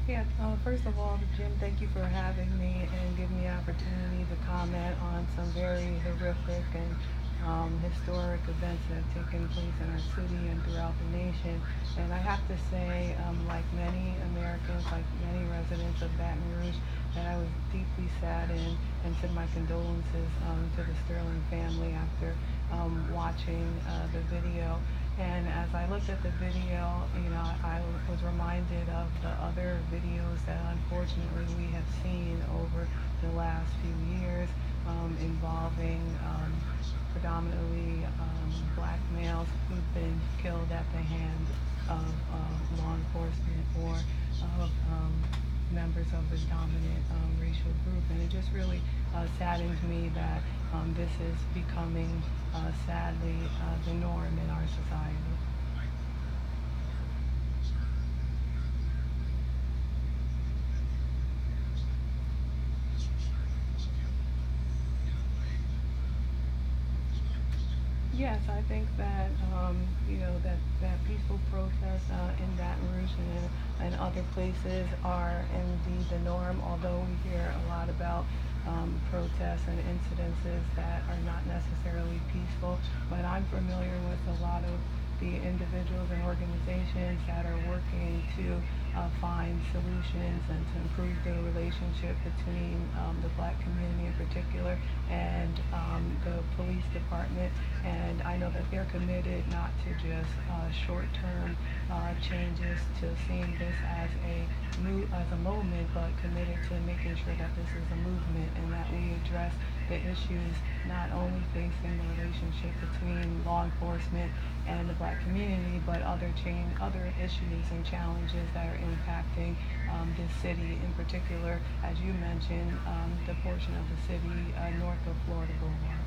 Yeah, first of all, Jim, thank you for having me and giving me the opportunity to comment on some very horrific and historic events that have taken place in our city and throughout the nation. And I have to say, like many Americans, like many residents of Baton Rouge, that I was deeply saddened and send my condolences to the Sterling family after watching the video. And as I looked at the video, I was reminded of the other videos that unfortunately we have seen over the last few years involving predominantly black males who've been killed at the hand of law enforcement or of members of the dominant racial group. And it just really saddens me that this is becoming, sadly, the norm in our society. Yes, I think that that peaceful protests in Baton Rouge and other places are indeed the norm. Although we hear a lot about protests and incidences that are not necessarily peaceful, but I'm familiar with a lot of the individuals and organizations that are working to find solutions and to improve the relationship between the black community in particular and the police department. And I know that they're committed not to just short-term changes, to seeing this as a moment, but committed to making sure that this is a movement and that we address the issues not only facing the relationship between law enforcement and the black community, but other issues and challenges that are impacting this city in particular, as you mentioned, the portion of the city north of Florida Boulevard.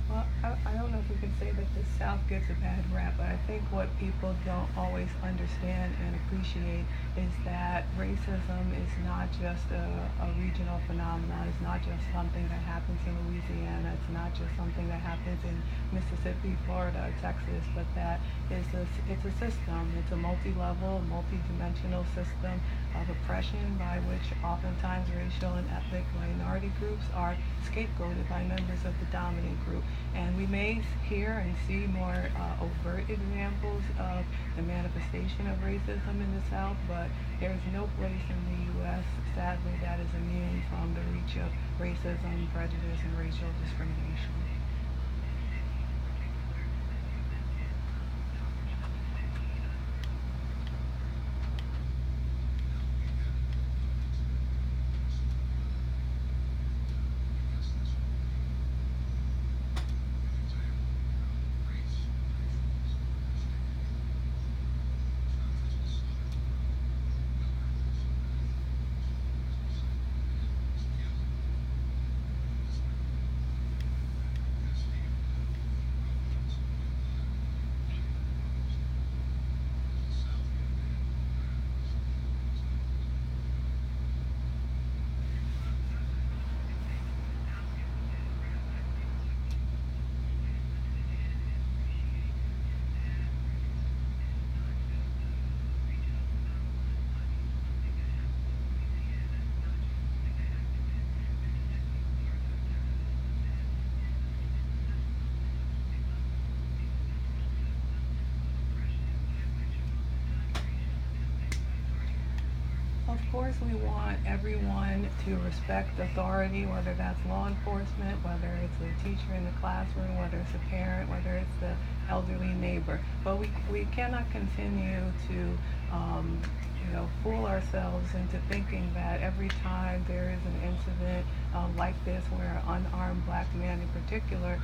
Well, I don't know if we can say that the South gets a bad rap, but I think what people don't always understand and appreciate is that racism is not just a regional phenomenon. It's not just something that happens in Louisiana. It's not just something that happens in Mississippi, Florida, Texas, but that it's a system. It's a multi-level, multi-dimensional system of oppression by which oftentimes racial and ethnic minority groups are scapegoated by members of the dominant group. And we may hear and see more overt examples of the manifestation of racism in the South, but there's no place in the U.S., sadly, that is immune from the reach of racism, prejudice, and racial discrimination. Of course, we want everyone to respect authority, whether that's law enforcement, whether it's a teacher in the classroom, whether it's a parent, whether it's the elderly neighbor. But we cannot continue to um, fool ourselves into thinking that every time there is an incident like this where an unarmed black man in particular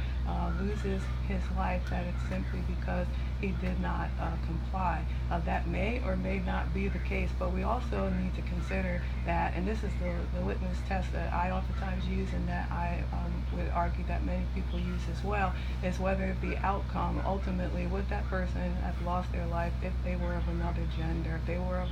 loses his life, that it's simply because he did not comply. That may or may not be the case, but we also need to consider that, and this is the litmus test that I oftentimes use and that I would argue that many people use as well, is whether the outcome ultimately, would that person have lost their life if they were of another gender, if they were of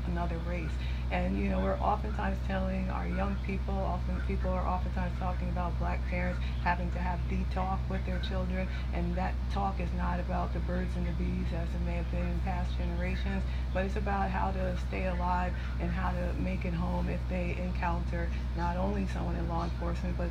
another race. And we're oftentimes telling our young people, often people are oftentimes talking about black parents having to have the talk with their children, and that talk is not about the birds and the bees as it may have been in past generations, but it's about how to stay alive and how to make it home if they encounter not only someone in law enforcement, but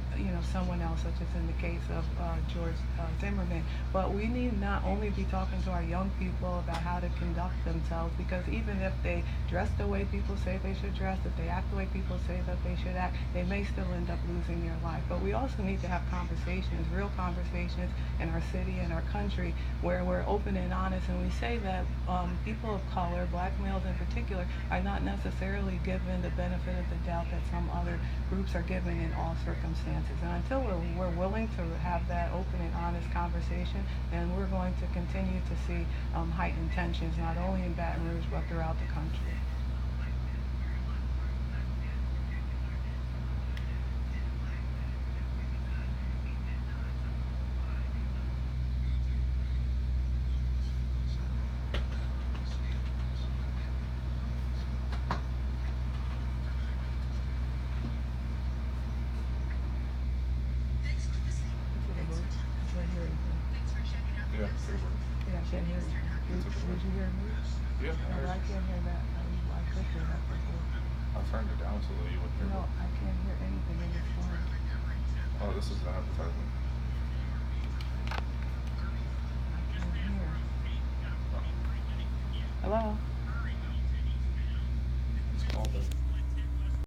someone else, such as in the case of George Zimmerman. But we need not only be talking to our young people about how to conduct themselves, because even if they dress the way people say they should dress, if they act the way people say that they should act, they may still end up losing their life. But we also need to have conversations, real conversations in our city and our country, where we're open and honest, and we say that people of color, black males in particular, are not necessarily given the benefit of the doubt that some other groups are given in all circumstances. And until we're willing to have that open and honest conversation, then we're going to continue to see heightened tensions, not only in Baton Rouge, but throughout the country. Yeah, pretty much. Yeah, I can't hear you. Did you hear me? Yeah, I can't hear that. I could hear that before. I turned it down so that you wouldn't hear No, it. I can't hear anything in this phone. Oh, this is an advertisement. I can't hear. Oh, Hello? it's called it.